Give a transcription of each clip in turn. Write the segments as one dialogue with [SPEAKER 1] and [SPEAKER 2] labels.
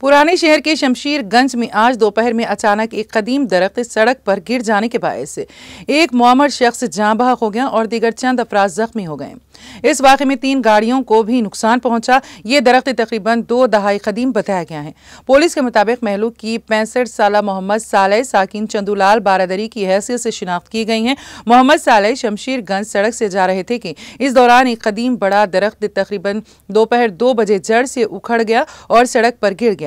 [SPEAKER 1] पुराने शहर के शमशीरगंज में आज दोपहर में अचानक एक कदीम दरख्त सड़क पर गिर जाने के बायस एक मुआमर शख्स जाँ बहक हो गया और दीगर चंद अफराद जख्मी हो गए। इस वाक़े में 3 गाड़ियों को भी नुकसान पहुंचा। ये दरख्त तकरीबन 2 दहाई कदीम बताया गया है। पुलिस के मुताबिक महलूक की 65 साला मोहम्मद सालेह साकिन चंदूलाल बारादरी की हैसियत से शिनाख्त की गई है। मोहम्मद सालेह शमशीरगंज सड़क से जा रहे थे कि इस दौरान एक कदीम बड़ा दरख्त तकरीबन दोपहर 2 बजे जड़ से उखड़ गया और सड़क पर गिर गया।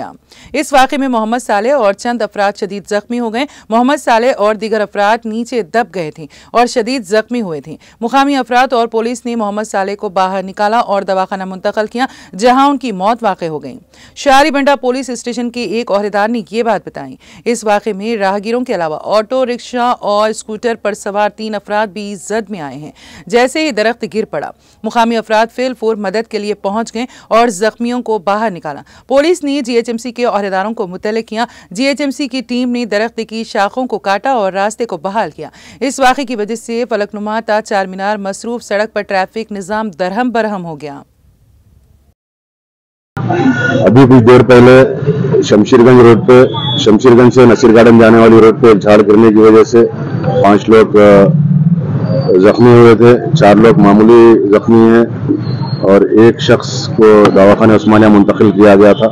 [SPEAKER 1] इस वाक़े में मोहम्मद सालेह और चंद अफराद शदीद जख्मी हो गए। मोहम्मद सालेह और दीगर अफराद नीचे दब गए थे और शदीद जख्मी हुए थे। मुकामी अफराद और पुलिस ने मोहम्मद सालेह को बाहर निकाला और दवाखाना मुंतकिल किया, जहां उनकी मौत वाक़ हो गई। शहरी बंडा पुलिस स्टेशन के एक ओहदेदार ने ये बात बताई। इस वाक़े में राहगीरों के अलावा ऑटो रिक्शा और स्कूटर पर सवार 3 अफराद भी जद में आए हैं। जैसे ही दरख्त गिर पड़ा, मुकामी अफराद फिलफूर मदद के लिए पहुंच गए और जख्मियों को बाहर निकाला। पुलिस ने GHMC के ओहदेदारों को मुतल्लिक किया। GHMC की टीम ने दरख्त की शाखों को काटा और रास्ते को बहाल किया। इस वाक़े की वजह से फलकनुमा ता चार मीनार मसरूफ सड़क पर ट्रैफिक निज़ाम दरहम बरहम हो गया।
[SPEAKER 2] अभी कुछ देर पहले शमशीरगंज से नसीर गार्डन जाने वाली रोड पे झाड़ गिरने की वजह से 5 लोग जख्मी हुए थे। 4 लोग मामूली जख्मी हैं और एक शख्स को दवाखाने उस्मानिया मुंतकिल किया गया था।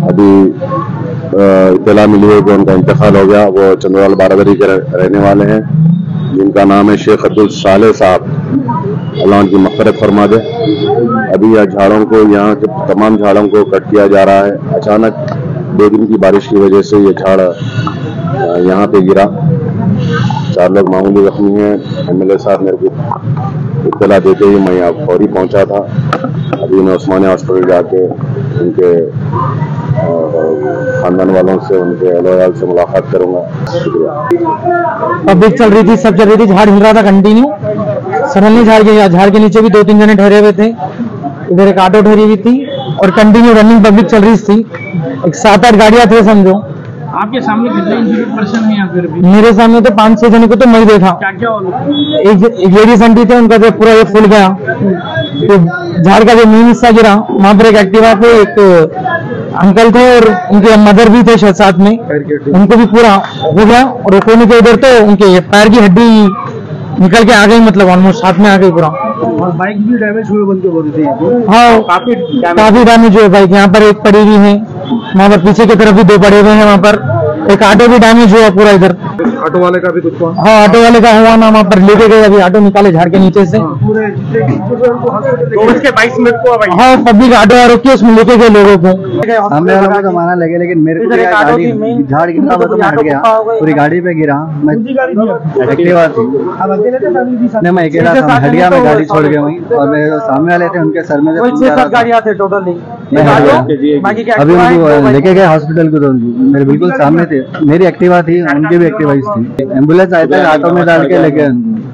[SPEAKER 2] अभी इत्तला मिली है कि उनका इंतकाल हो गया। वो चंदूलाल बारादरी के रहने वाले हैं, जिनका नाम है शेख अब्दुल सालेह साहब। अल्लाह उनकी मग़फ़िरत फरमा दे। अभी यह झाड़ों को, यहाँ के तमाम झाड़ों को कट किया जा रहा है। अचानक 2 दिन की बारिश की वजह से ये झाड़ यहाँ पे गिरा। 4 लोग मामूली जख्मी हैं। MLA साहब मेरे को इत्तला देते ही मैं यहाँ फौरी पहुँचा था। अभी मैं उस्मानिया हॉस्पिटल जाके उनके खानदान वालों से, उनके अहल से मुलाकात करूंगा। शुक्रिया।
[SPEAKER 3] पब्लिक चल रही थी, सब चल रही थी, झाड़ हिल रहा था कंटिन्यू। सडनली झाड़ के नीचे भी 2-3 जने ठहरे हुए थे। इधर एक ऑटो ठहरी हुई थी और कंटिन्यू रनिंग पब्लिक चल रही थी। एक 7-8 गाड़ियां थे समझो।
[SPEAKER 4] आपके सामने कितने इंजर्ड पर्सन हैं? फिर भी
[SPEAKER 3] मेरे सामने तो 5-6 जने को तो मैं देखा।
[SPEAKER 4] क्या
[SPEAKER 3] एक लेडीज आंटी थे, उनका जो पूरा ये फूल गया। तो झाड़ का जो मेन हिस्सा गिरा, वहां पर एक एक्टिवा पे एक अंकल थे और उनके मदर भी थे शायद साथ में, उनको भी पूरा हो गया। और कोने के उधर तो उनके पैर की हड्डी निकल के आ गई, मतलब ऑलमोस्ट हाथ में आ गई पूरा।
[SPEAKER 4] और बाइक भी डैमेज हुए बनते बोलते हैं।
[SPEAKER 3] हाँ, काफी डैमेज हुए बाइक। यहाँ पर एक पड़ी हुई है, वहाँ पर पीछे की तरफ भी 2 पड़े हुए हैं। वहाँ पर एक ऑटो भी डैमेज हुआ पूरा इधर।
[SPEAKER 4] ऑटो वाले का भी कुछ हुआ?
[SPEAKER 3] हाँ, ऑटो वाले का हुआ ना, वहाँ पर लेके गए। अभी ऑटो निकाले झाड़ के नीचे से।
[SPEAKER 4] पूरे 22 मिनट को।
[SPEAKER 3] हाँ, पब्लिक ऑटो आ रोकी, उसमें लेके गए लोगों को।
[SPEAKER 5] हमने लोगों को तो माना लगे, लेकिन मेरे को गाड़ी झाड़ गिरा तो मैं हट गया, पूरी गाड़ी पे गिरा। मैं एक्टिवा थी, मैं अकेला था, हट गया। मैं गाड़ी छोड़ गया वहीं, और मेरे सामने वाले थे, उनके सर में
[SPEAKER 3] 6-7 गाड़ियां थे टोटल।
[SPEAKER 5] अभी उनको लेके गए हॉस्पिटल को, तो मेरे बिल्कुल सामने थे। मेरी एक्टिवा थी, उनकी भी एक्टिवा थी। एम्बुलेंस आया था, ऑटो में डाल के लेके